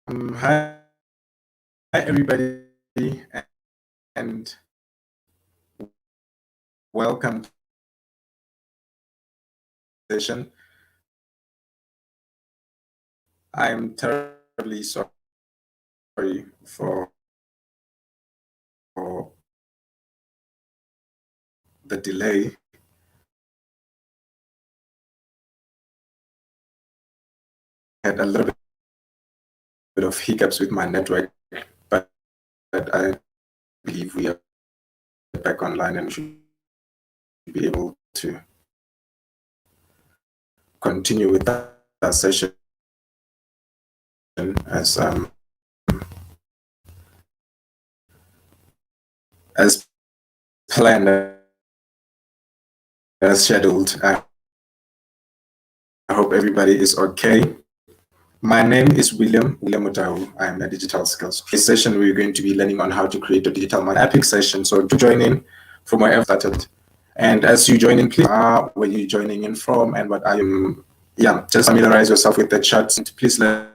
Hi, everybody, and welcome to the session. I'm terribly sorry for the delay. I had a little bit of hiccups with my network, but I believe we are back online and should be able to continue with that session as planned, as scheduled. I hope everybody is okay. My name is William Mutau. I'm a digital skills. This session, we're going to be learning on how to create a digital marketing epic session. So to join in from wherever started. And as you join in, please, where you joining in from and what are you, just familiarize yourself with the chat. And please let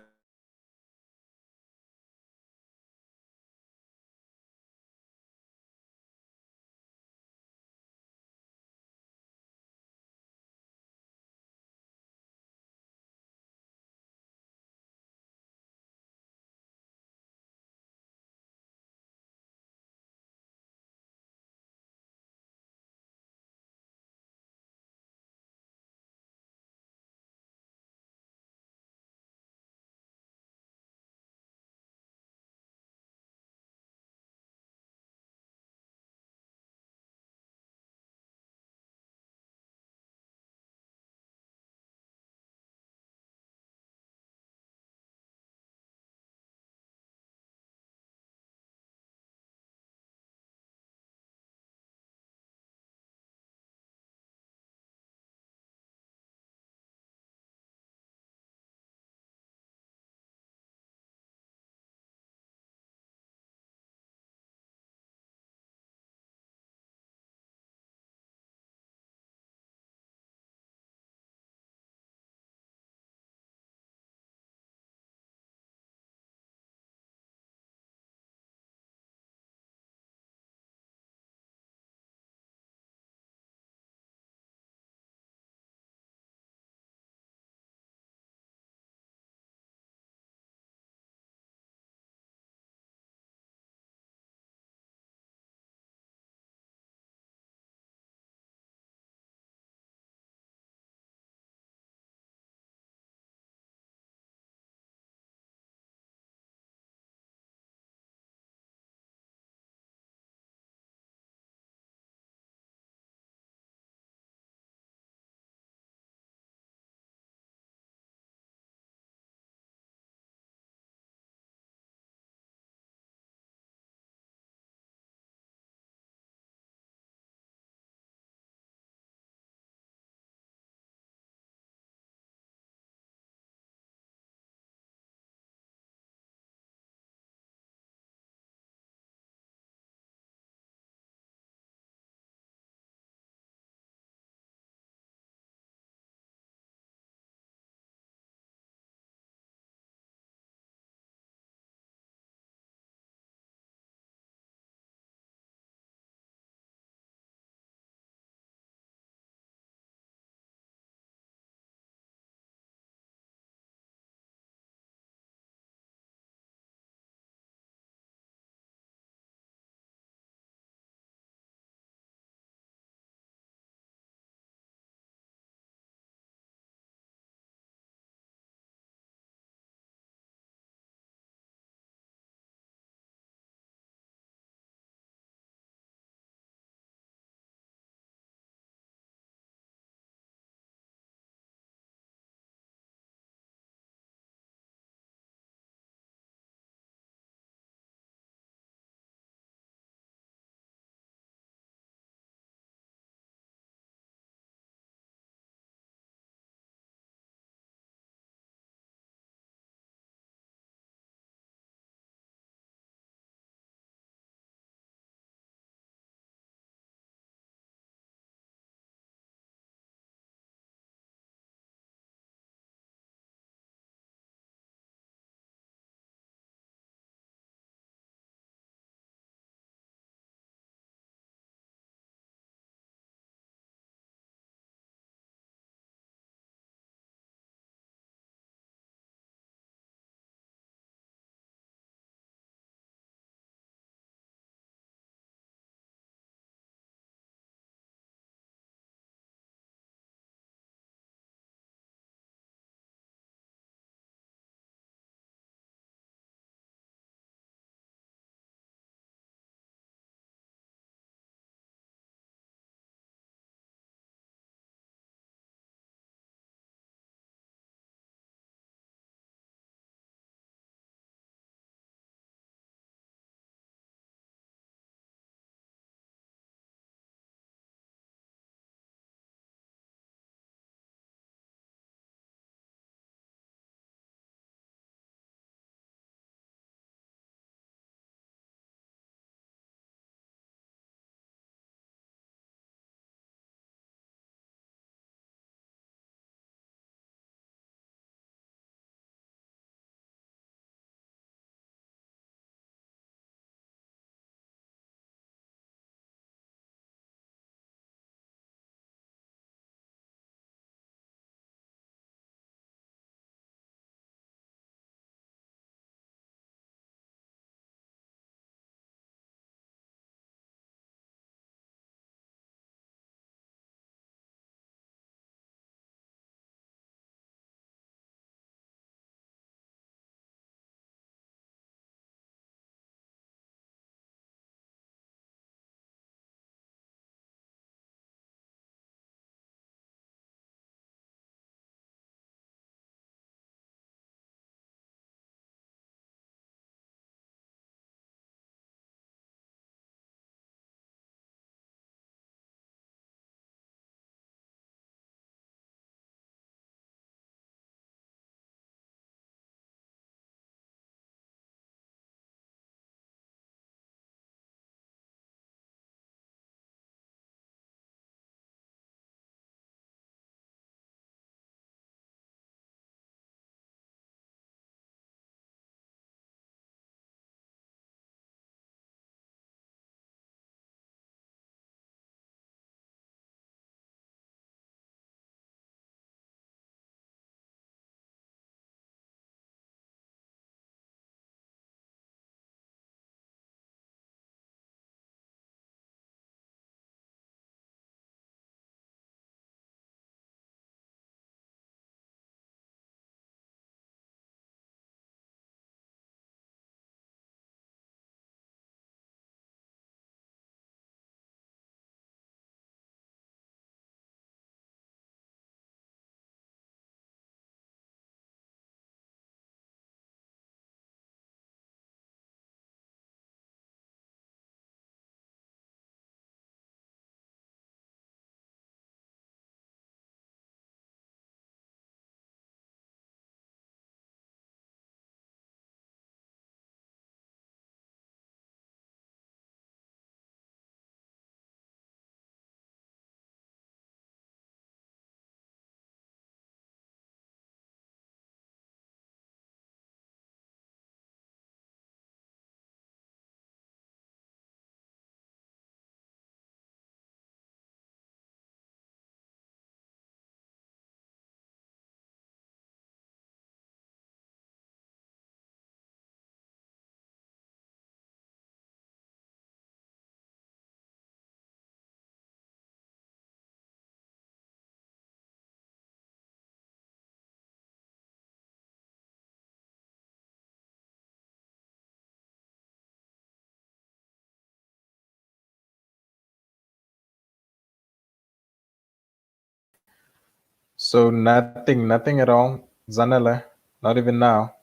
So nothing at all, Zanele, not even now.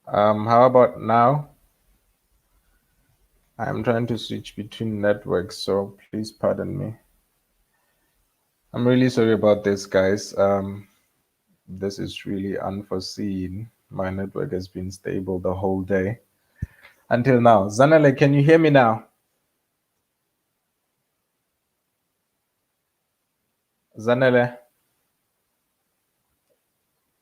How about now? I'm trying to switch between networks, so please pardon me. I'm really sorry about this, guys. This is really unforeseen. My network has been stable the whole day until now. Zanele, can you hear me now? Zanele,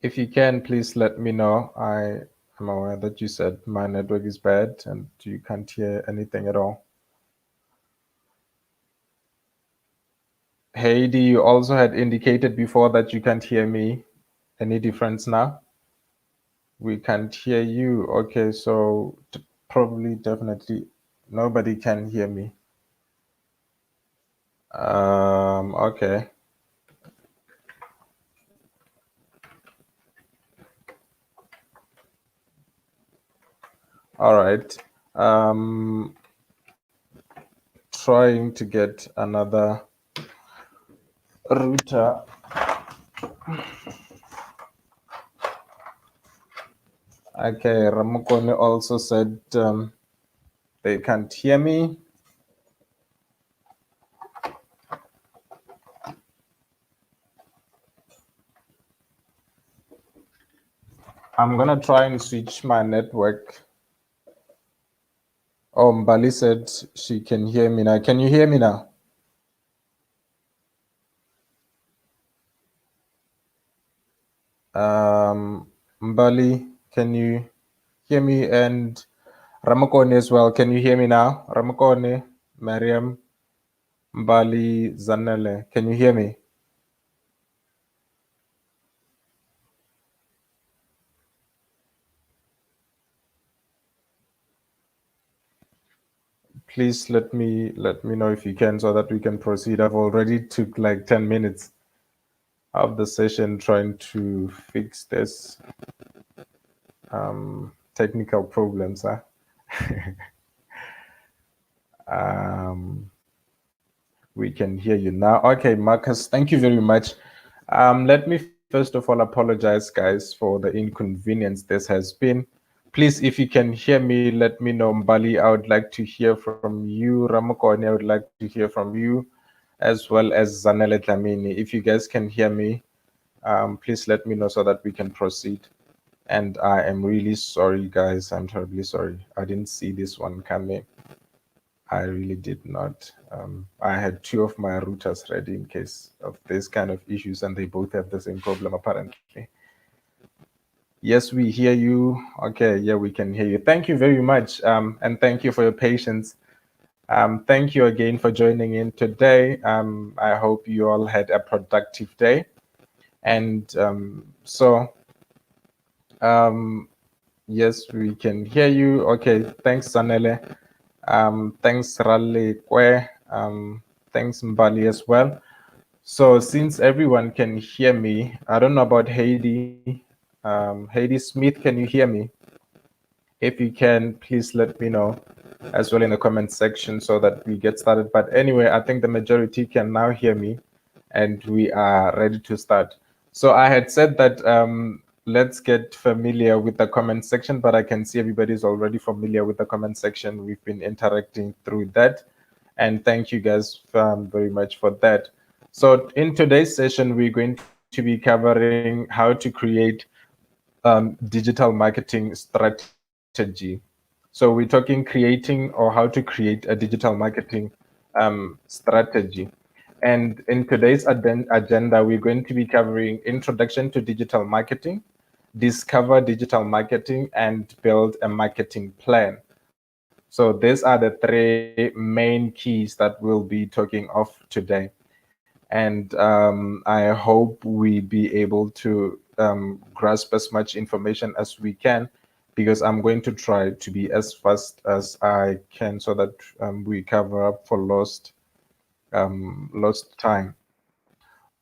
if you can, please let me know. I am aware that you said my network is bad and you can't hear anything at all. Heidi, you also had indicated before that you can't hear me. Any difference now? We can't hear you. Okay, so probably, definitely, nobody can hear me. Okay. All right. Trying to get another router. Okay, Ramukone also said they can't hear me. I'm gonna try and switch my network. Oh, Mbali said she can hear me now. Can you hear me now? Mbali, can you hear me? And Ramakone as well. Can you hear me now? Ramakone, Mariam, Mbali, Zanele. Can you hear me? Please let me know if you can, so that we can proceed. I've already took like 10 minutes of the session trying to fix this technical problems. Huh? We can hear you now. Okay, Marcus, thank you very much. Let me first of all apologize, guys, for the inconvenience this has been. Please, if you can hear me, let me know. Mbali, I would like to hear from you. Ramakone, I would like to hear from you, as well as Zanele Dlamini. If you guys can hear me, please let me know so that we can proceed. And I am really sorry, guys. I'm terribly sorry. I didn't see this one coming. I really did not. I had two of my routers ready in case of this kind of issues, and they both have the same problem apparently. Yes, we hear you. Okay, yeah, we can hear you. Thank you very much, and thank you for your patience. Thank you again for joining in today. I hope you all had a productive day. And yes, we can hear you. Okay, thanks, Sanele. Thanks, Raleigh Kwe. Thanks, Mbali as well. So since everyone can hear me, I don't know about Heidi. Heidi Smith, can you hear me? If you can, please let me know as well in the comment section so that we get started. But anyway, I think the majority can now hear me and we are ready to start. So I had said that let's get familiar with the comment section, but I can see everybody's already familiar with the comment section. We've been interacting through that. And thank you guys very much for that. So in today's session, we're going to be covering how to create digital marketing strategy. So we're talking creating or how to create a digital marketing strategy. And in today's agenda, we're going to be covering introduction to digital marketing, discover digital marketing, and build a marketing plan. So these are the three main keys that we'll be talking of today. And I hope we be able to grasp as much information as we can, because I'm going to try to be as fast as I can so that we cover up for lost time.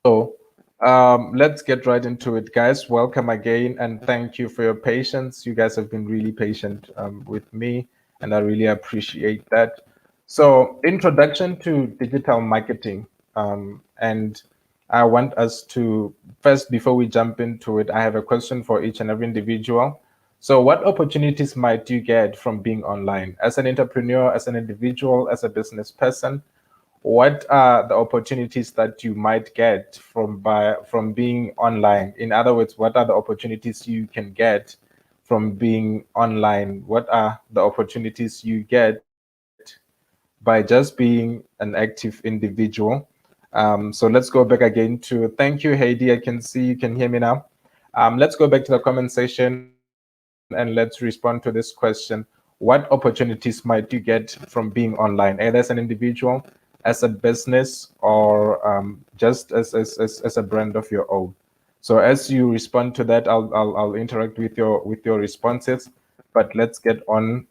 So let's get right into it, guys. Welcome again, and thank you for your patience. You guys have been really patient with me and I really appreciate that. So, introduction to digital marketing, and I want us to first, before we jump into it, I have a question for each and every individual. So, what opportunities might you get from being online as an entrepreneur, as an individual, as a business person? What are the opportunities that you might get from being online? In other words, what are the opportunities you can get from being online? What are the opportunities you get by just being an active individual? So let's go back again to thank you, Heidi. I can see you can hear me now. Let's go back to the comment section and let's respond to this question. What opportunities might you get from being online, either as an individual, as a business, or just as a brand of your own? So as you respond to that, I'll interact with your responses, but let's get on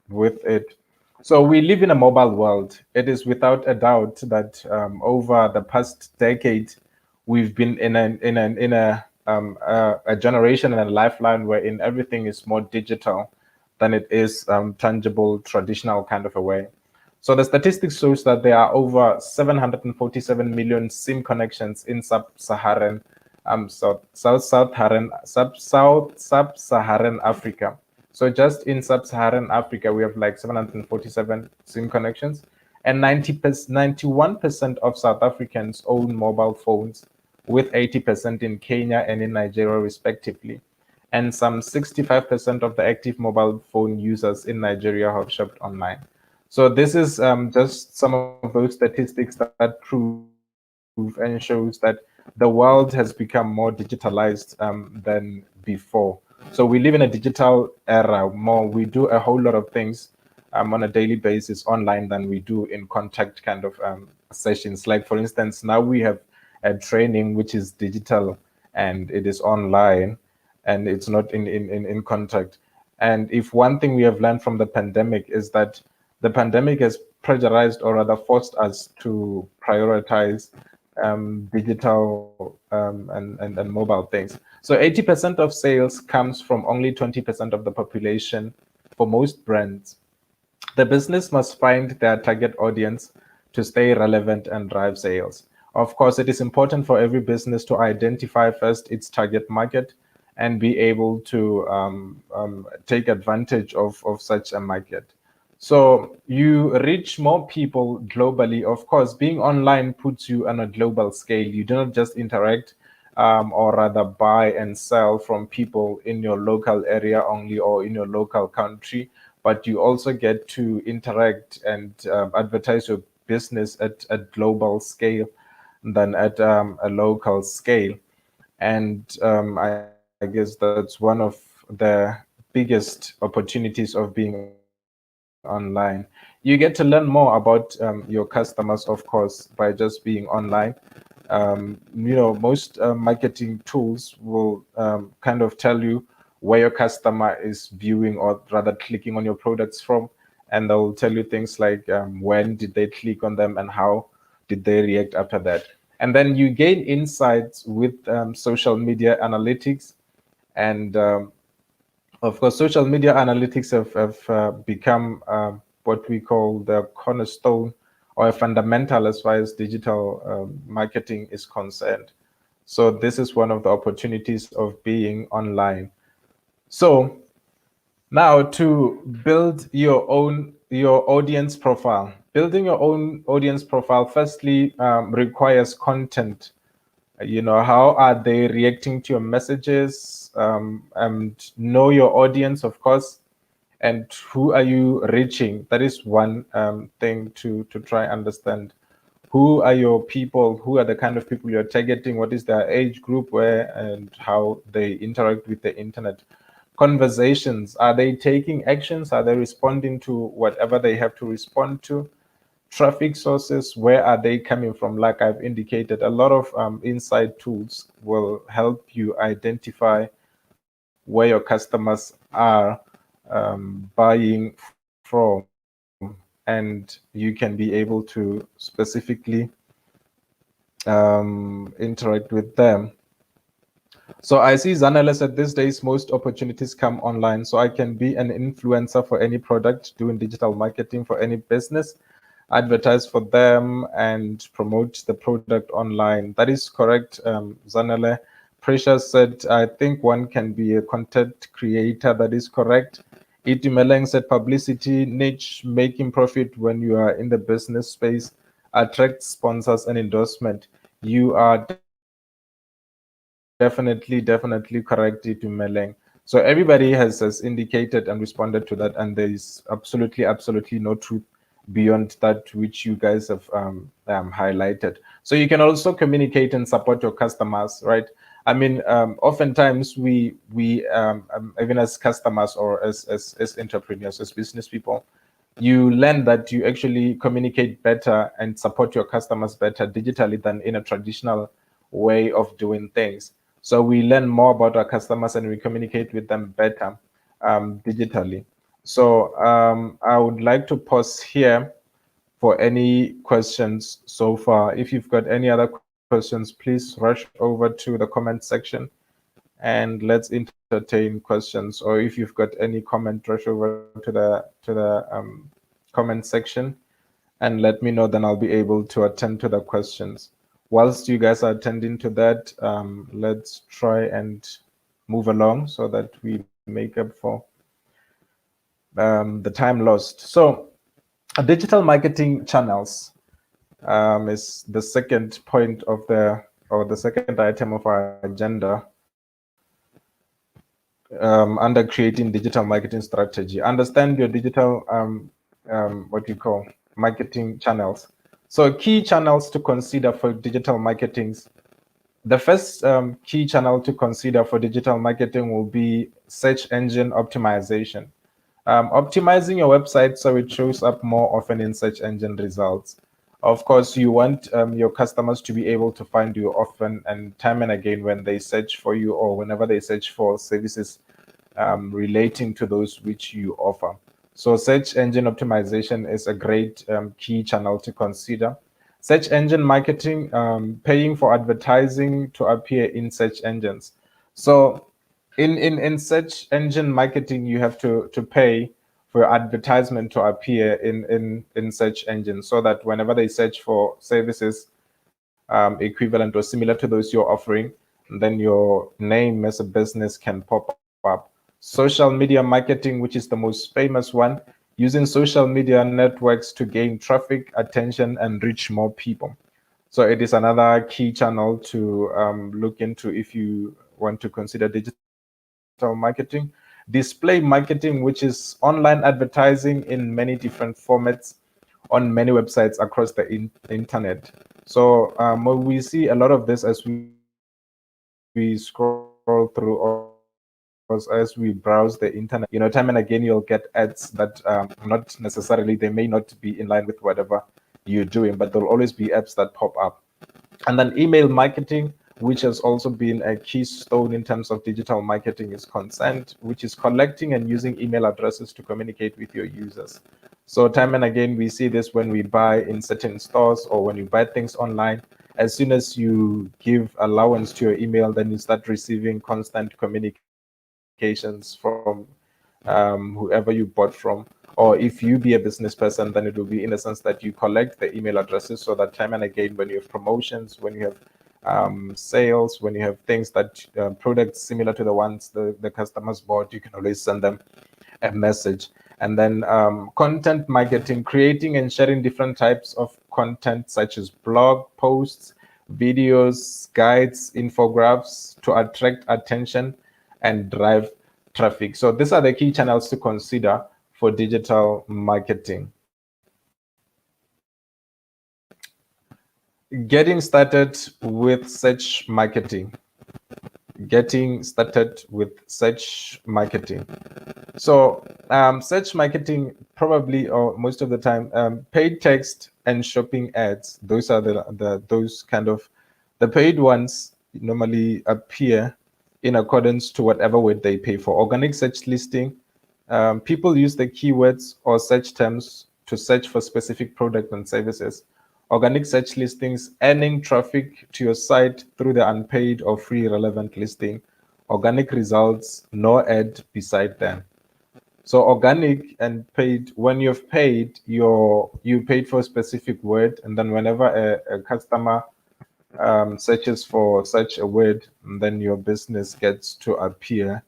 with it. So we live in a mobile world. It is without a doubt that over the past decade, we've been in a generation and a lifeline wherein everything is more digital than it is tangible, traditional kind of a way. So the statistics shows that there are over 747 million SIM connections in sub-Saharan, sub-Saharan Africa. So just in sub-Saharan Africa, we have like 747 SIM connections, and 91% of South Africans own mobile phones, with 80% in Kenya and in Nigeria, respectively. And some 65% of the active mobile phone users in Nigeria have shopped online. So this is just some of those statistics that prove and shows that the world has become more digitalized than before. So we live in a digital era. More we do a whole lot of things on a daily basis online than we do in contact kind of sessions. Like for instance, now we have a training which is digital and it is online and it's not in contact. And if one thing we have learned from the pandemic is that the pandemic has pressurized or rather forced us to prioritize digital and mobile things. So 80% of sales comes from only 20% of the population for most brands. The business must find their target audience to stay relevant and drive sales. Of course, it is important for every business to identify first its target market and be able to take advantage of such a market. So you reach more people globally. Of course, being online puts you on a global scale. You do not just interact or rather buy and sell from people in your local area only or in your local country, but you also get to interact and advertise your business at global scale than at a local scale. And I guess that's one of the biggest opportunities of being online. You get to learn more about your customers, of course, by just being online. Most marketing tools will kind of tell you where your customer is viewing or rather clicking on your products from, and they'll tell you things like when did they click on them and how did they react after that. And then you gain insights with social media analytics. And of course, social media analytics have become what we call the cornerstone or a fundamental as far as digital marketing is concerned. So this is one of the opportunities of being online. So now to build your audience profile. Building your own audience profile firstly requires content. How are they reacting to your messages, and know your audience, of course, and who are you reaching. That is one thing to try understand. Who are your people? Who are the kind of people you're targeting? What is their age group, where and how they interact with the internet? Conversations, are they taking actions? Are they responding to whatever they have to respond to? Traffic sources, where are they coming from? Like I've indicated, a lot of insight tools will help you identify where your customers are buying from, and you can be able to specifically interact with them. So I see Zanele said these days most opportunities come online. So I can be an influencer for any product, doing digital marketing for any business, advertise for them and promote the product online. That is correct, Zanele. Precious said, I think one can be a content creator. That is correct. Itumeleng said publicity, niche, making profit when you are in the business space, attract sponsors and endorsement. You are definitely correct, Itumeleng. So everybody has indicated and responded to that, and there is absolutely no truth beyond that which you guys have highlighted. So you can also communicate and support your customers, right? I mean, oftentimes we even as customers or as entrepreneurs, as business people, you learn that you actually communicate better and support your customers better digitally than in a traditional way of doing things. So we learn more about our customers and we communicate with them better digitally. So I would like to pause here for any questions so far. If you've got any other questions, please rush over to the comment section and let's entertain questions. Or if you've got any comment, rush over to the comment section and let me know, then I'll be able to attend to the questions. Whilst you guys are attending to that, let's try and move along so that we make up for the time lost. So digital marketing channels is the second point of the second item of our agenda under creating digital marketing strategy. Understand your digital what you call marketing channels. So key channels to consider for digital marketing. The first key channel to consider for digital marketing will be search engine optimization. Optimizing your website so it shows up more often in search engine results. Of course, you want your customers to be able to find you often and time and again when they search for you or whenever they search for services relating to those which you offer. So search engine optimization is a great key channel to consider. Search engine marketing, paying for advertising to appear in search engines. So in search engine marketing, you have to pay for advertisement to appear in search engines so that whenever they search for services equivalent or similar to those you're offering, then your name as a business can pop up. Social media marketing, which is the most famous one, using social media networks to gain traffic, attention, and reach more people. So it is another key channel to look into if you want to consider digital marketing. Display marketing, which is online advertising in many different formats on many websites across the internet. So we see a lot of this as we scroll through or as we browse the internet. You know, time and again, you'll get ads that not necessarily, they may not be in line with whatever you're doing, but there'll always be apps that pop up. And then email marketing, which has also been a keystone in terms of digital marketing, is concerned, which is collecting and using email addresses to communicate with your users. So time and again, we see this when we buy in certain stores or when you buy things online. As soon as you give allowance to your email, then you start receiving constant communications from whoever you bought from. Or if you be a business person, then it will be in a sense that you collect the email addresses so that time and again, when you have promotions, when you have sales, when you have things that products similar to the ones the customers bought, you can always send them a message. And then content marketing, creating and sharing different types of content such as blog posts, videos, guides, infographics to attract attention and drive traffic. So these are the key channels to consider for digital marketing. Getting started with search marketing. So search marketing, probably or most of the time, paid text and shopping ads. Those are those kind of the paid ones normally appear in accordance to whatever word they pay for. Organic search listing, people use the keywords or search terms to search for specific products and services. organic search listings, earning traffic to your site through the unpaid or free relevant listing, organic results, no ad beside them. So organic and paid, when you've paid, you paid for a specific word, and then whenever a customer searches for such a word, then your business gets to appear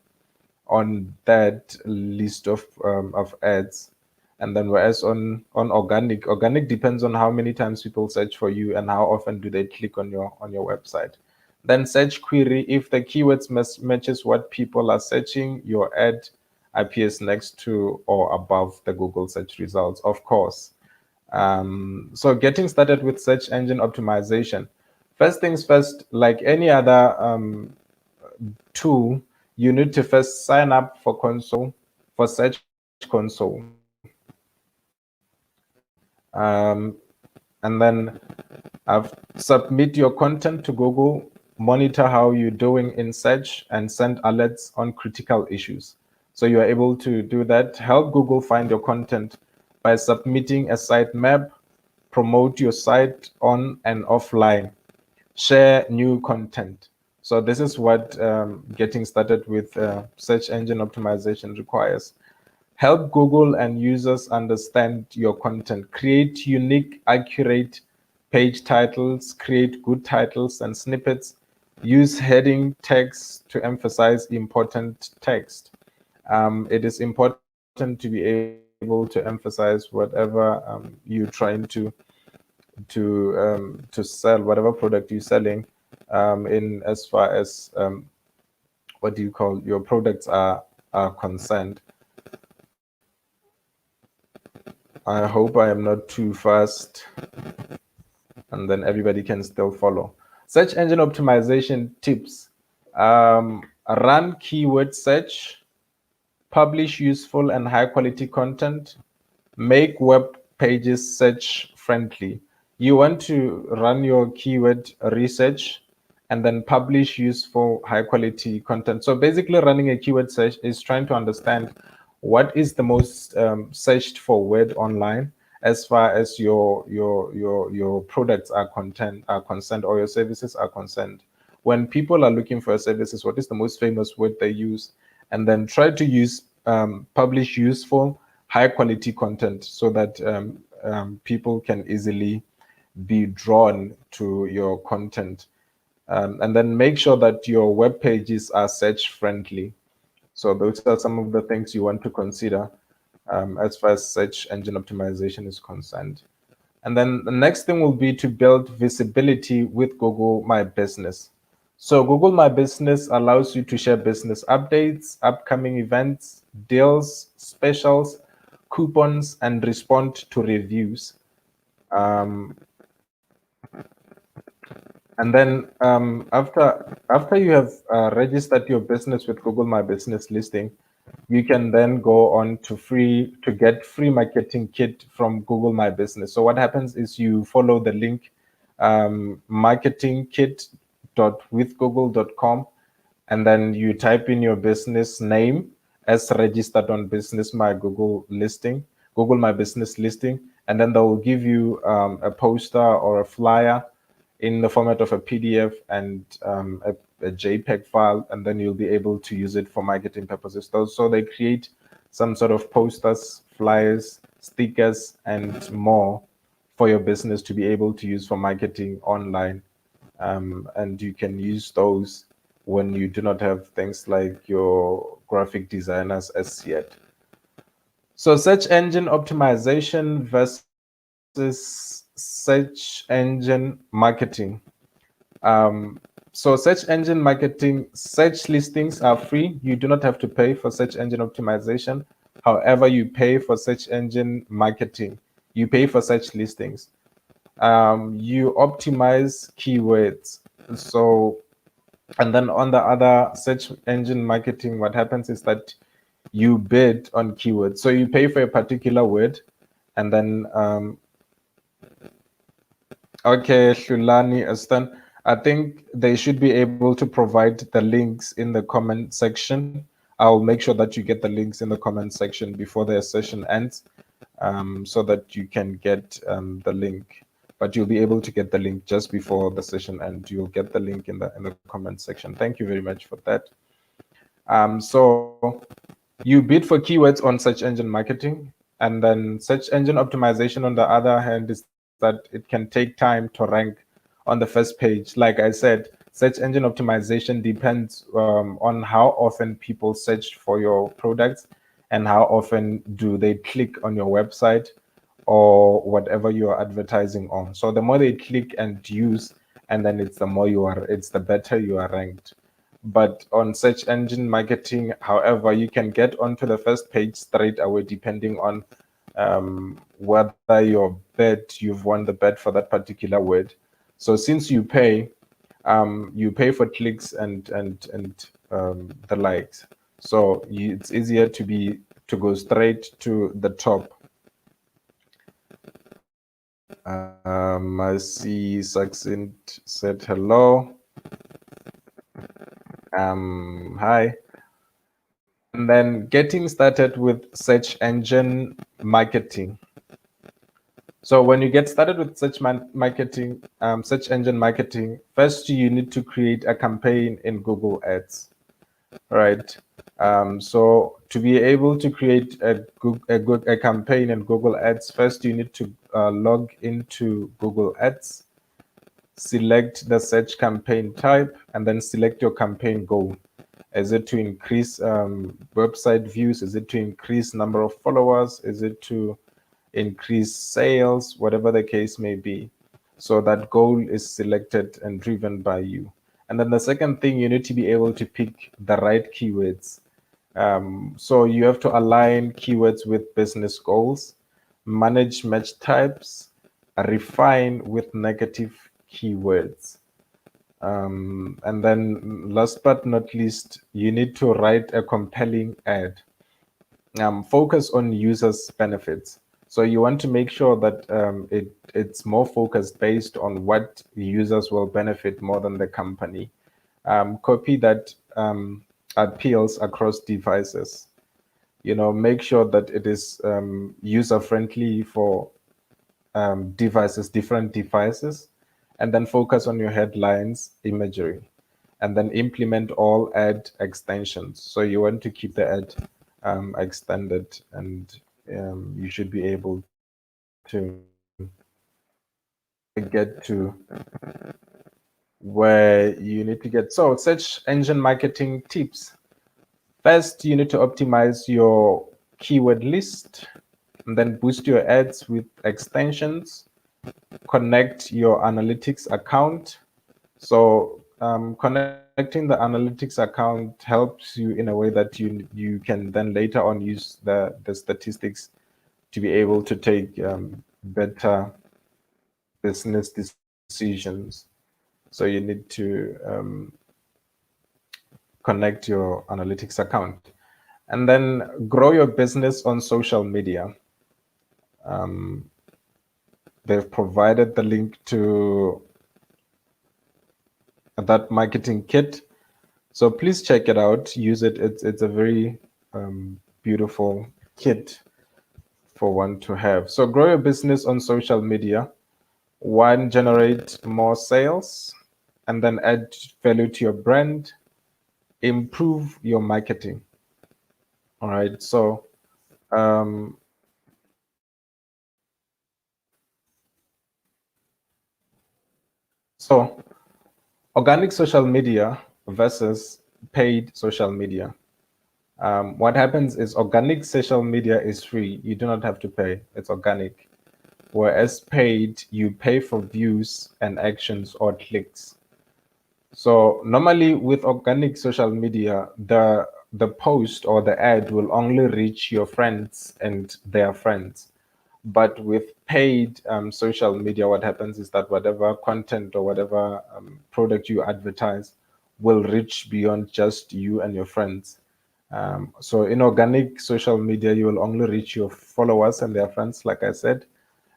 on that list of ads. And then whereas on organic depends on how many times people search for you and how often do they click on your website. Then search query, if the keywords matches what people are searching, your ad appears next to or above the Google search results, of course. So getting started with search engine optimization. First things first, like any other tool, you need to first sign up for Search Console. And then submit your content to Google, monitor how you're doing in search, and send alerts on critical issues. So you are able to do that. Help Google find your content by submitting a site map, promote your site on and offline, share new content. So this is what getting started with search engine optimization requires. Help Google and users understand your content. Create unique, accurate page titles, create good titles and snippets. Use heading text to emphasize important text. It is important to be able to emphasize whatever you're trying to sell, whatever product you're selling, in as far as what do you call your products are concerned. I hope I am not too fast, and then everybody can still follow. Search engine optimization tips. Run keyword search, publish useful and high quality content, make web pages search friendly. You want to run your keyword research and then publish useful high quality content. So basically running a keyword search is trying to understand what is the most searched for word online as far as your products are concerned, or your services are concerned. When people are looking for services, what is the most famous word they use? And then try to use publish useful high quality content so that people can easily be drawn to your content. And then make sure that your web pages are search friendly. So those are some of the things you want to consider as far as search engine optimization is concerned. And then the next thing will be to build visibility with Google My Business. So Google My Business allows you to share business updates, upcoming events, deals, specials, coupons, and respond to reviews. And then after you have registered your business with Google My Business listing, you can then go on to get free marketing kit from Google My Business. So what happens is you follow the link marketingkit.withgoogle.com, and then you type in your business name as registered on Business My Google listing, Google My Business listing, and then they will give you a poster or a flyer in the format of a PDF and a JPEG file, and then you'll be able to use it for marketing purposes. So they create some sort of posters, flyers, stickers, and more for your business to be able to use for marketing online. And you can use those when you do not have things like your graphic designers as yet. So search engine optimization versus search engine marketing. So search engine marketing, search listings are free. You do not have to pay for search engine optimization. However, you pay for search engine marketing. You pay for search listings. You optimize keywords. So, and then on the other search engine marketing, what happens is that you bid on keywords. So you pay for a particular word, and then okay, Shulani Aston, I think they should be able to provide the links in the comment section. I'll make sure that you get the links in the comment section before the session ends, so that you can get the link. but you'll be able to get the link just before the session, and you'll get the link in the comment section. Thank you very much for that. So you bid for keywords on search engine marketing, and then search engine optimization, on the other hand, is that it can take time to rank on the first page. Like I said, search engine optimization depends on how often people search for your products and how often do they click on your website or whatever you are advertising on. So the more they click and use, and then it's the better you are ranked. But on search engine marketing, however, you can get onto the first page straight away, depending on whether you've won the bet for that particular word. So since you pay for clicks and the likes, so it's easier to go straight to the top. I see Succinct said hello. Hi. And then getting started with search engine marketing. So when you get started with search engine marketing, first you need to create a campaign in Google Ads, right? So to be able to create a campaign in Google Ads, first you need to log into Google Ads, select the search campaign type, and then select your campaign goal. Is it to increase website views? Is it to increase number of followers? Is it to increase sales? Whatever the case may be. So that goal is selected and driven by you. And then the second thing, you need to be able to pick the right keywords. So you have to align keywords with business goals, manage match types, refine with negative keywords. And then last but not least, you need to write a compelling ad. Focus on users' benefits. So you want to make sure that it's more focused based on what users will benefit more than the company. Copy that appeals across devices. Make sure that it is user-friendly for different devices, and then focus on your headlines, imagery, and then implement all ad extensions. So you want to keep the ad extended, and you should be able to get to where you need to get. So search engine marketing tips. First, you need to optimize your keyword list, and then boost your ads with extensions. Connect your analytics account. So connecting the analytics account helps you in a way that you can then later on use the statistics to be able to take better business decisions. So you need to connect your analytics account, and then grow your business on social media. They've provided the link to that marketing kit, so please check it out, use it. It's a very beautiful kit for one to have. So grow your business on social media. One, generate more sales, and then add value to your brand, improve your marketing. All right, so organic social media versus paid social media. What happens is organic social media is free. You do not have to pay. It's organic. Whereas paid, you pay for views and actions or clicks. So normally with organic social media, the post or the ad will only reach your friends and their friends. But with paid social media, what happens is that whatever content or whatever product you advertise will reach beyond just you and your friends. So in organic social media, you will only reach your followers and their friends, like I said.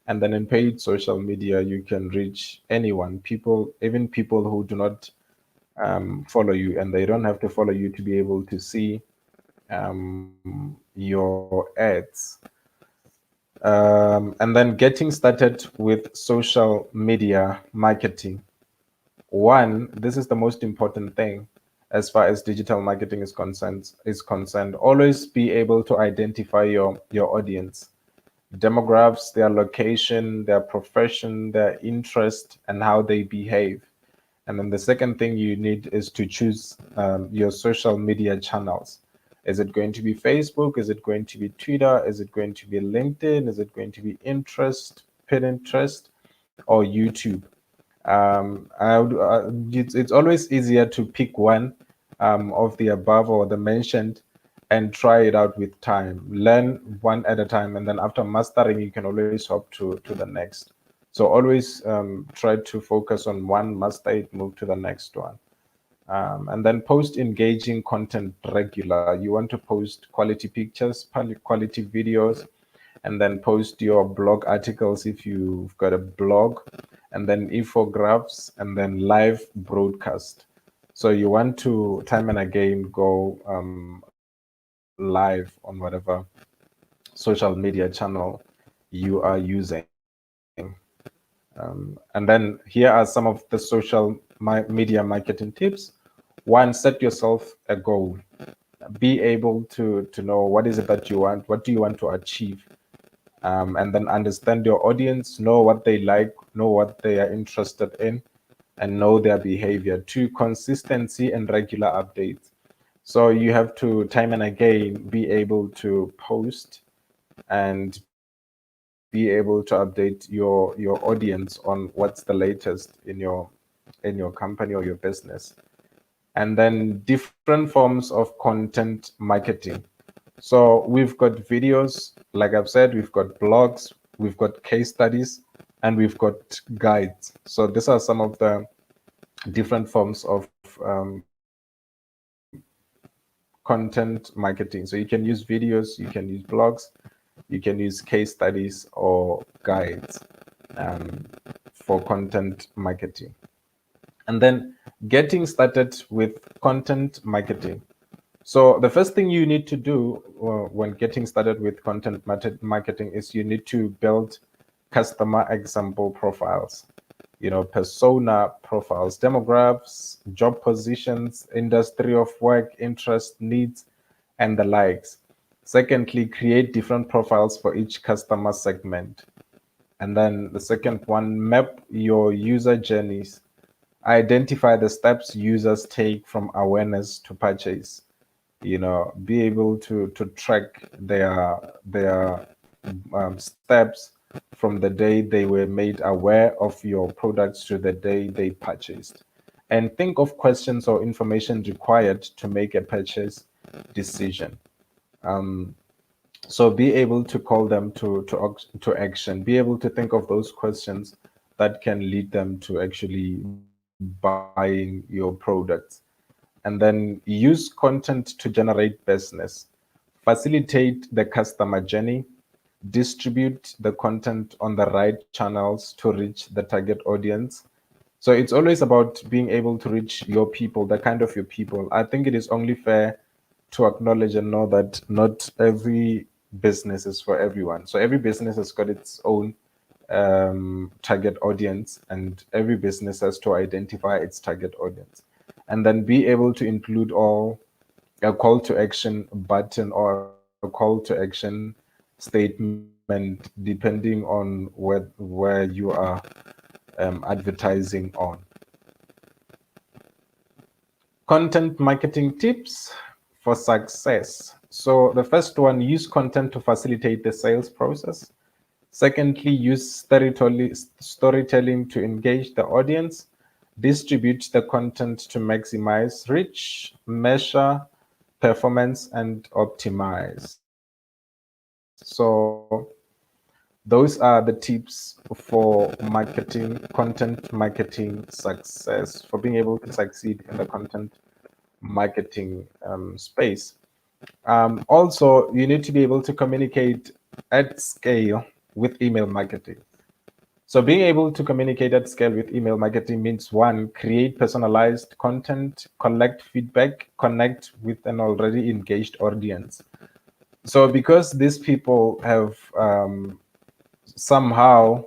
And then in paid social media, you can reach anyone, even people who do not follow you, and they don't have to follow you to be able to see your ads. And then getting started with social media marketing. One, this is the most important thing as far as digital marketing is concerned. Always be able to identify your audience, demographics, their location, their profession, their interest, and how they behave. And then the second thing you need is to choose your social media channels. Is it going to be Facebook? Is it going to be Twitter? Is it going to be LinkedIn? Is it going to be Pinterest, or YouTube? It's always easier to pick one of the above or the mentioned and try it out with time. Learn one at a time, and then after mastering, you can always hop to the next. So always try to focus on one, master it, move to the next one. And then post engaging content regular. You want to post quality pictures, quality videos, and then post your blog articles if you've got a blog, and then infographics, and then live broadcast. So you want to time and again go live on whatever social media channel you are using. And then here are some of the social media marketing tips. One, set yourself a goal. Be able to know what is it that you want, what do you want to achieve, and then understand your audience, know what they like, know what they are interested in, and know their behavior. Two, consistency and regular updates. So you have to time and again be able to post and be able to update your audience on what's the latest in your company or your business. And then different forms of content marketing. So we've got videos, like I've said, we've got blogs, we've got case studies, and we've got guides. So these are some of the different forms of content marketing. So you can use videos, you can use blogs, you can use case studies or guides for content marketing. And then getting started with content marketing. So the first thing you need to do when getting started with content marketing is you need to build customer example profiles, persona profiles, demographics, job positions, industry of work, interest, needs, and the likes. Secondly, create different profiles for each customer segment. And then the second one, map your user journeys. Identify the steps users take from awareness to purchase. Be able to track their steps from the day they were made aware of your products to the day they purchased. And think of questions or information required to make a purchase decision. So be able to call them to action. Be able to think of those questions that can lead them to actually buying your products. And then use content to generate business. Facilitate the customer journey. Distribute the content on the right channels to reach the target audience. So it's always about being able to reach your people, the kind of your people. I think it is only fair to acknowledge and know that not every business is for everyone. So every business has got its own target audience, and every business has to identify its target audience, and then be able to include all a call to action button or a call to action statement depending on where you are advertising on. Content marketing tips for success. So the first one, use content to facilitate the sales process. Secondly, use storytelling to engage the audience. Distribute the content to maximize reach, measure performance, and optimize. So those are the tips for marketing, content marketing success, for being able to succeed in the content marketing space. Also, you need to be able to communicate at scale with email marketing. So being able to communicate at scale with email marketing means, one, create personalized content, collect feedback, connect with an already engaged audience. So because these people have somehow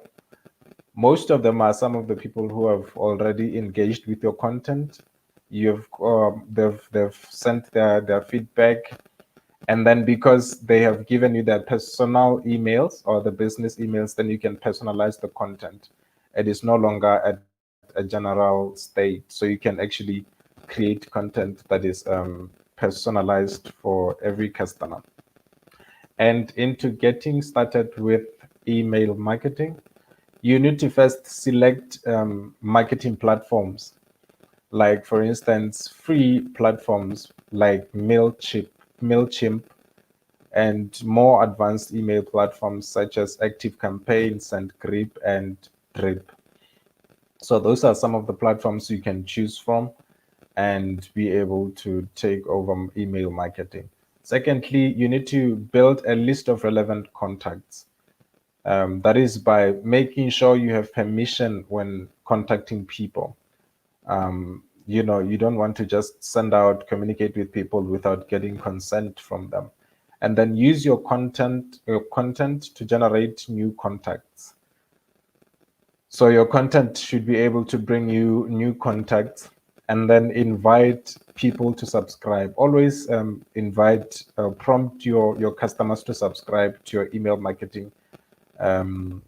most of them are some of the people who have already engaged with your content. They've sent their feedback, and then because they have given you their personal emails or the business emails, then you can personalize the content. It is no longer at a general state, so you can actually create content that is personalized for every customer. And into getting started with email marketing, you need to first select marketing platforms, like for instance, free platforms like MailChimp, and more advanced email platforms such as ActiveCampaign, SendGrip, and Drip. So those are some of the platforms you can choose from and be able to take over email marketing. Secondly, you need to build a list of relevant contacts. That is by making sure you have permission when contacting people. You don't want to just send out, communicate with people without getting consent from them. And then use your content to generate new contacts. So your content should be able to bring you new contacts, and then invite people to subscribe. Always prompt your customers to subscribe to your email marketing channel,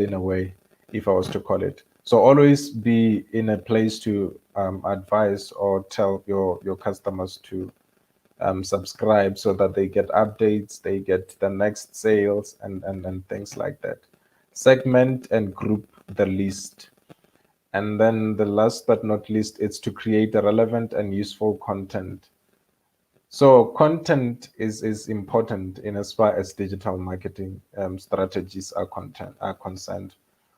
in a way, if I was to call it. So always be in a place to advise or tell your customers to subscribe, so that they get updates, they get the next sales, and things like that. Segment and group the list. And then the last but not least, it's to create a relevant and useful content. So content is important in as far as digital marketing strategies are concerned.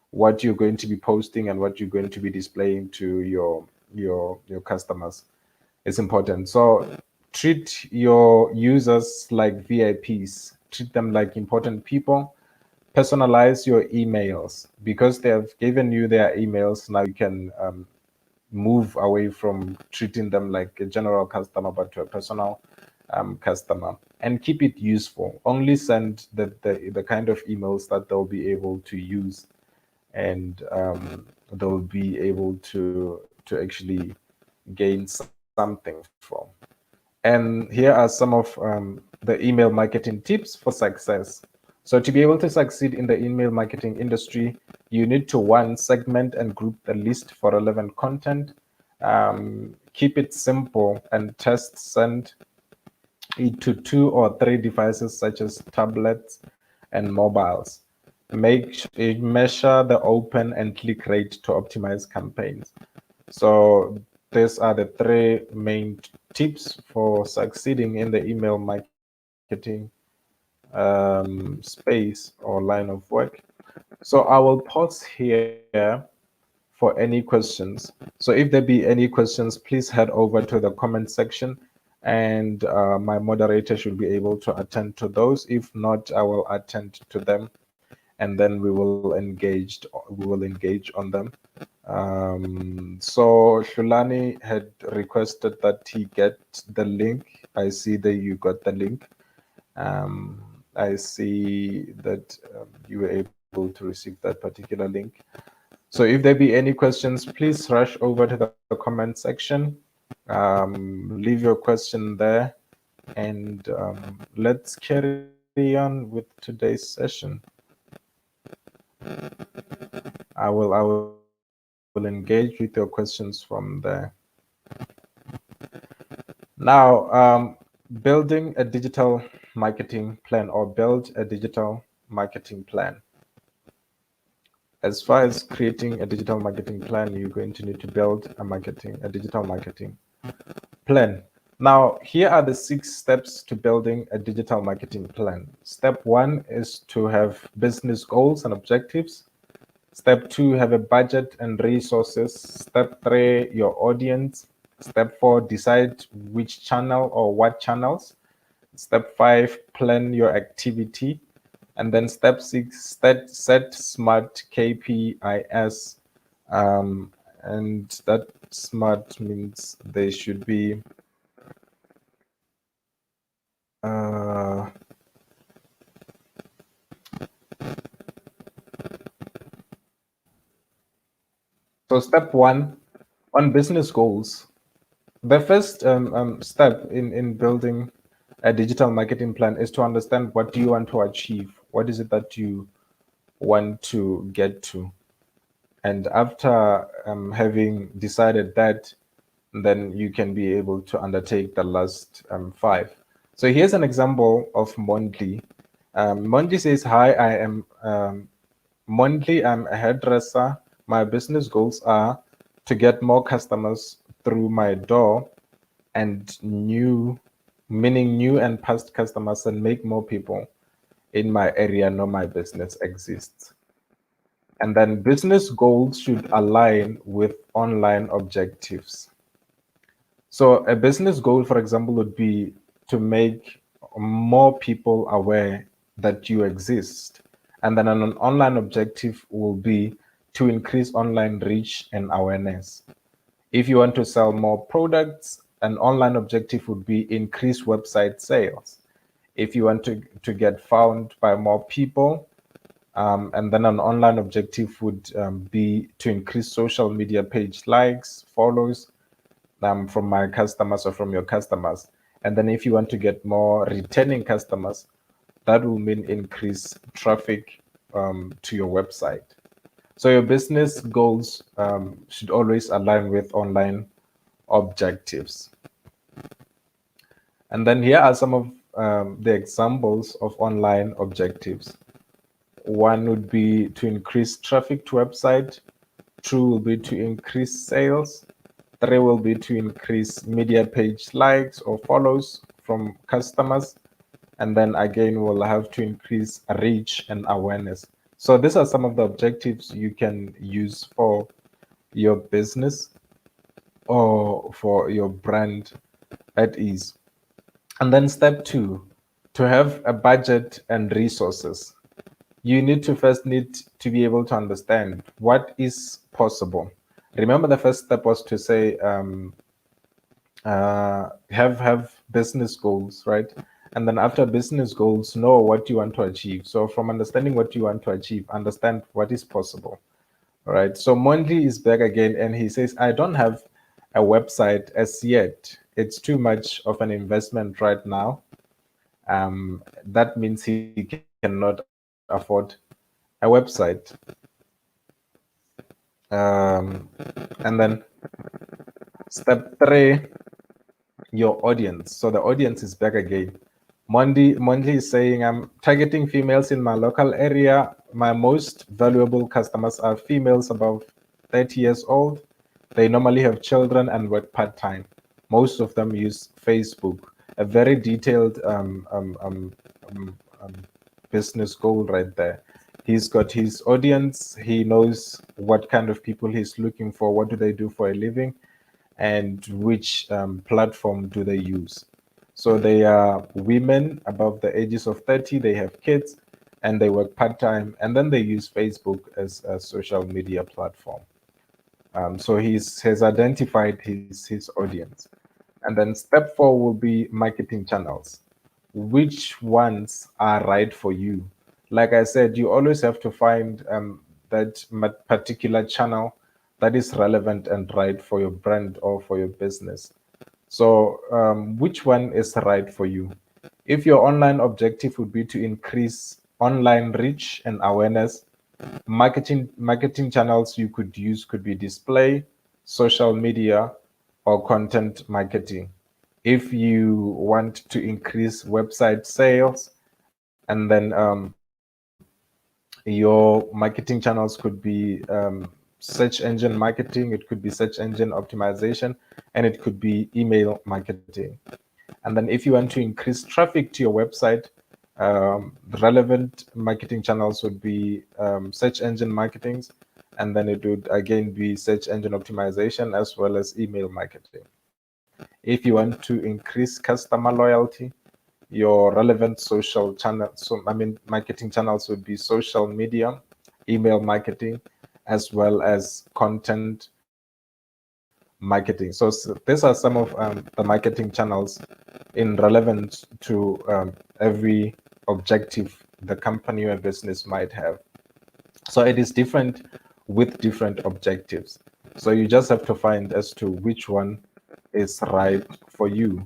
What you're going to be posting and what you're going to be displaying to your customers is important. So treat your users like VIPs. Treat them like important people. Personalize your emails, because they have given you their emails. Now you can move away from treating them like a general customer, but to a personal customer, and keep it useful. Only send the kind of emails that they'll be able to use, and they'll be able to actually gain something from. And here are some of the email marketing tips for success. So to be able to succeed in the email marketing industry, you need to, one, segment and group the list for relevant content. Keep it simple and test send it to 2 or 3 devices such as tablets and mobiles. Measure the open and click rate to optimize campaigns. So these are the 3 main tips for succeeding in the email marketing space or line of work. So I will pause here for any questions. So if there be any questions, please head over to the comment section, and my moderator should be able to attend to those. If not, I will attend to them, and then we will engage on them. So Shulani had requested that he get the link. I see that you got the link. I see that you were able to receive that particular link. So if there be any questions, please rush over to the comment section. Leave your question there, and let's carry on with today's session. I will engage with your questions from there. Now, building a digital marketing plan, or build a digital marketing plan. As far as creating a digital marketing plan, you're going to need to build a digital marketing plan. Now, here are the 6 steps to building a digital marketing plan. Step 1 is to have business goals and objectives. Step 2, have a budget and resources. Step 3, your audience. Step 4, decide which channel or what channels. Step 5, plan your activity. And then step 6, set smart KPIs. And that smart means they should be So step one on business goals. The first step in building a digital marketing plan is to understand what do you want to achieve? What is it that you want to get to? And after having decided that, then you can be able to undertake the last five. So here's an example of Mondly. Mondly says, hi, I am Mondly, I'm a hairdresser. My business goals are to get more customers through my door and meaning new and past customers, and make more people in my area know my business exists. And then business goals should align with online objectives. So a business goal, for example, would be to make more people aware that you exist. And then an online objective will be to increase online reach and awareness. If you want to sell more products, an online objective would be increase website sales. If you want to get found by more people, and then an online objective would be to increase social media page likes, follows from my customers or from your customers. And then if you want to get more returning customers, that will mean increase traffic to your website. So your business goals should always align with online objectives. And then here are some of the examples of online objectives. One would be to increase traffic to website. Two will be to increase sales. Three will be to increase media page likes or follows from customers. And then again, we'll have to increase reach and awareness. So these are some of the objectives you can use for your business or for your brand at ease. And then step two, to have a budget and resources. You need to be able to understand what is possible. Remember, the first step was to say have business goals, right? And then after business goals, know what you want to achieve. So from understanding what you want to achieve, understand what is possible. All right. So Monday is back again, and he says, I don't have a website as yet. It's too much of an investment right now. That means he cannot afford a website. And then step three, your audience. So the audience is back again. Monday is saying, I'm targeting females in my local area. My most valuable customers are females above 30 years old. They normally have children and work part-time. Most of them use Facebook. A very detailed business goal right there. He's got his audience. He knows what kind of people he's looking for. What do they do for a living? And which platform do they use? So they are women above the ages of 30, they have kids, and they work part-time, and then they use Facebook as a social media platform. So he has identified his audience. And then step four will be marketing channels. Which ones are right for you? Like I said, you always have to find that particular channel that is relevant and right for your brand or for your business. So which one is right for you? If your online objective would be to increase online reach and awareness, marketing channels you could use could be display, social media, or content marketing. If you want to increase website sales, and then your marketing channels could be search engine marketing, it could be search engine optimization, and it could be email marketing. And then if you want to increase traffic to your website, the relevant marketing channels would be search engine marketing, and then it would again be search engine optimization as well as email marketing. If you want to increase customer loyalty, your relevant social channels, marketing channels would be social media, email marketing, as well as content marketing. So these are some of the marketing channels in relevance to every objective the company or business might have. So it is different with different objectives. So you just have to find as to which one is right for you.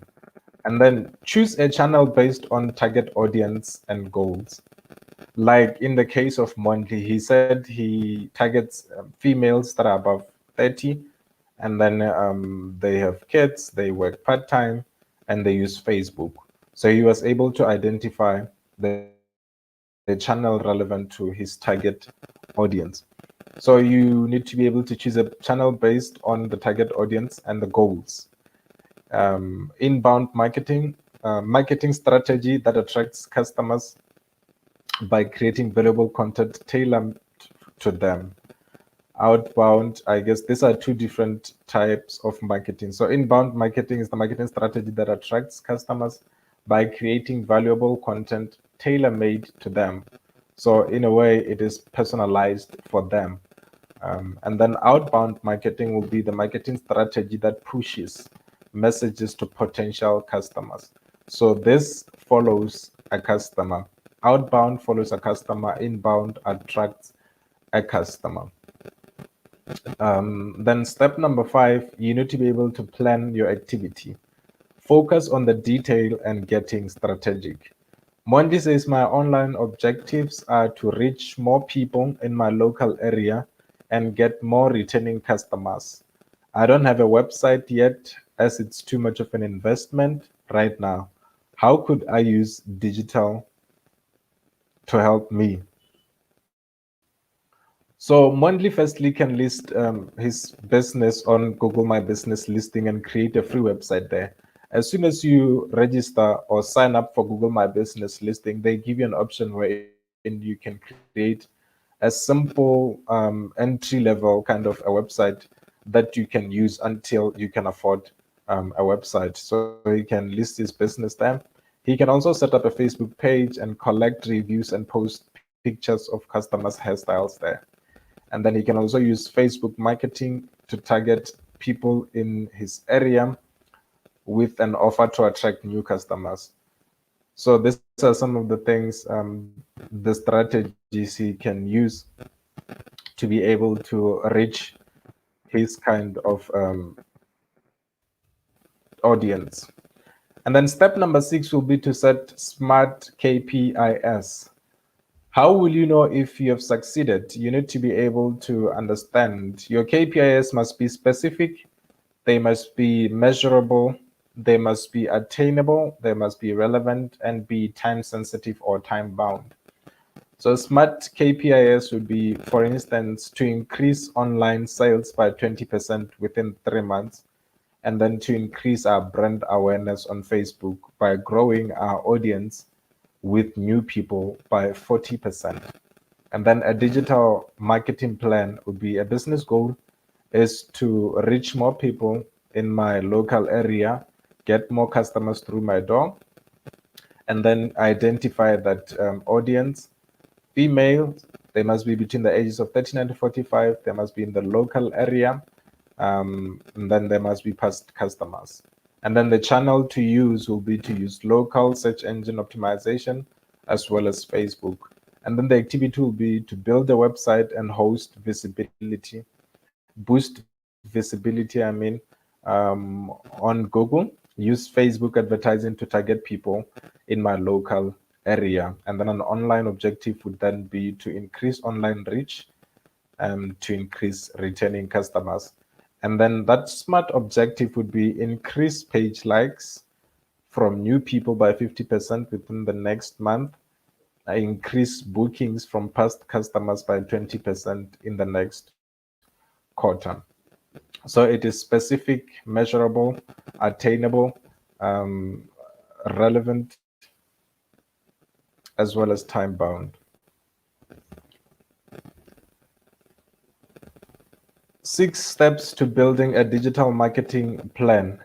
And then choose a channel based on target audience and goals. Like in the case of Monty, he said he targets females that are above 30, and then they have kids, they work part-time, and they use Facebook. So he was able to identify the channel relevant to his target audience. So you need to be able to choose a channel based on the target audience and the goals. Inbound marketing strategy that attracts customers by creating valuable content tailored to them. Outbound, I guess these are two different types of marketing. So inbound marketing is the marketing strategy that attracts customers by creating valuable content tailor-made to them. So in a way, it is personalized for them. And then outbound marketing will be the marketing strategy that pushes messages to potential customers. So this follows a customer. Outbound follows a customer, inbound attracts a customer. Then step number 5, you need to be able to plan your activity. Focus on the detail and getting strategic. Mondi says my online objectives are to reach more people in my local area and get more returning customers. I don't have a website yet as it's too much of an investment right now. How could I use digital to help me? So Mondly firstly can list his business on Google My Business listing and create a free website there. As soon as you register or sign up for Google My Business listing, they give you an option wherein you can create a simple entry level kind of a website that you can use until you can afford a website. So he can list his business there. He can also set up a Facebook page and collect reviews and post pictures of customers' hairstyles there. And then he can also use Facebook marketing to target people in his area with an offer to attract new customers. So these are some of the things, the strategies he can use to be able to reach his kind of audience. And then step number 6 will be to set smart KPIs. How will you know if you have succeeded? You need to be able to understand your KPIs must be specific, they must be measurable, they must be attainable, they must be relevant, and be time sensitive or time bound. So smart KPIs would be, for instance, to increase online sales by 20% within 3 months, and then to increase our brand awareness on Facebook by growing our audience with new people by 40%. And then a digital marketing plan would be a business goal is to reach more people in my local area, get more customers through my door, and then identify that audience, female, they must be between the ages of 39 to 45, they must be in the local area, and then there must be past customers. And then the channel to use will be to use local search engine optimization as well as Facebook. And then the activity will be to build a website and host visibility, boost visibility, on Google, use Facebook advertising to target people in my local area. And then an online objective would then be to increase online reach and to increase returning customers. And then that smart objective would be increase page likes from new people by 50% within the next month, increase bookings from past customers by 20% in the next quarter. So it is specific, measurable, attainable, relevant, as well as time bound. 6 steps to building a digital marketing plan.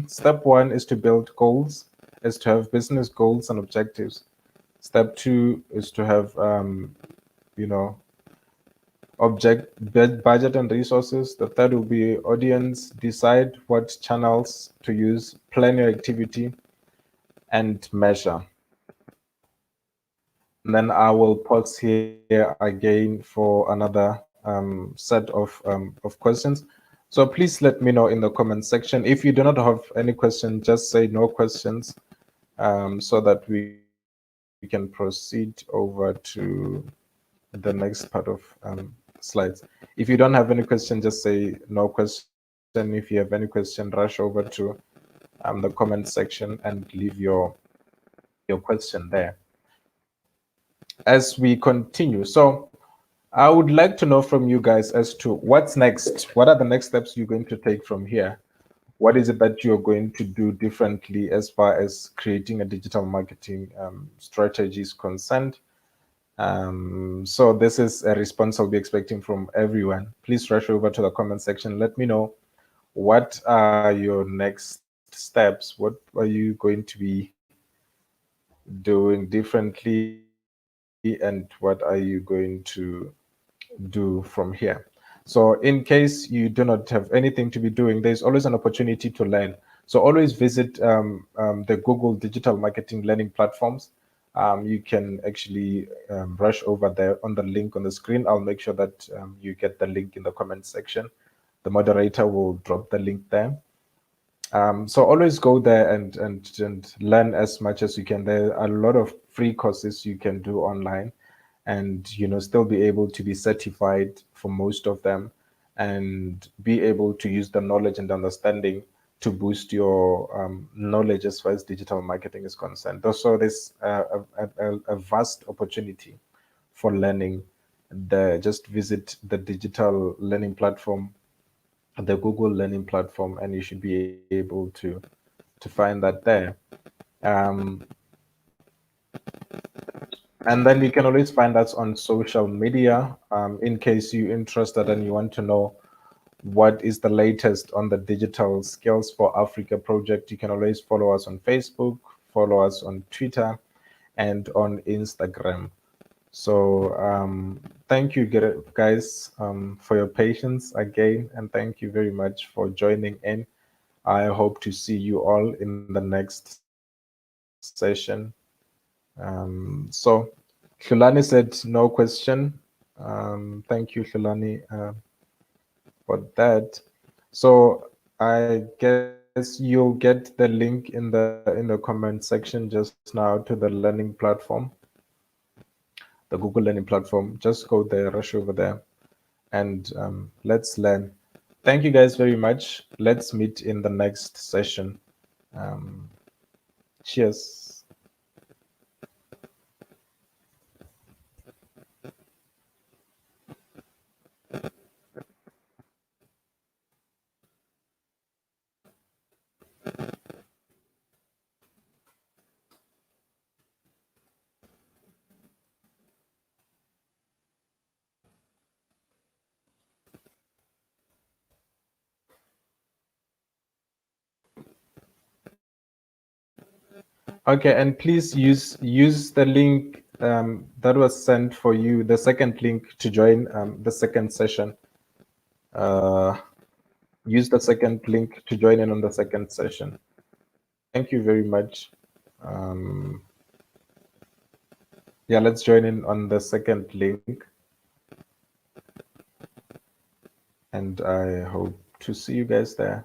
Step one is to build goals, is to have business goals and objectives. Step 2 is to have, budget and resources. The third will be audience, decide what channels to use, plan your activity, and measure. And then I will pause here again for another set of questions. So please let me know in the comment section. If you do not have any question, just say no questions, so that we can proceed over to the next part of slides. If you don't have any question, just say no question. If you have any question, rush over to the comment section and leave your question there. As we continue, so I would like to know from you guys as to what's next. What are the next steps you're going to take from here? What is it that you're going to do differently as far as creating a digital marketing strategy is concerned? So this is a response I'll be expecting from everyone. Please rush over to the comment section. Let me know what are your next steps. What are you going to be doing differently, and what are you going to do from here? So in case you do not have anything to be doing, there's always an opportunity to learn. So always visit the Google digital marketing learning platforms. You can actually rush over there on the link on the screen. I'll make sure that you get the link in the comment section. The moderator will drop the link there. So always go there and learn as much as you can. There are a lot of free courses you can do online, and still be able to be certified for most of them, and be able to use the knowledge and understanding to boost your knowledge as far as digital marketing is concerned. Also, there's a vast opportunity for learning. Just visit the digital learning platform, the Google learning platform, and you should be able to find that there. And then you can always find us on social media. In case you're interested and you want to know what is the latest on the Digital Skills for Africa project, you can always follow us on Facebook, follow us on Twitter, and on Instagram. So thank you guys for your patience again, and thank you very much for joining in. I hope to see you all in the next session. So Khulani said no question. Thank you, Khulani, for that. So I guess you'll get the link in the comment section just now to the learning platform, the Google Learning platform. Just go there, rush over there, and let's learn. Thank you guys very much. Let's meet in the next session. Cheers. Okay, and please use the link that was sent for you, the second link to join the second session. Use the second link to join in on the second session. Thank you very much. Yeah, let's join in on the second link. And I hope to see you guys there.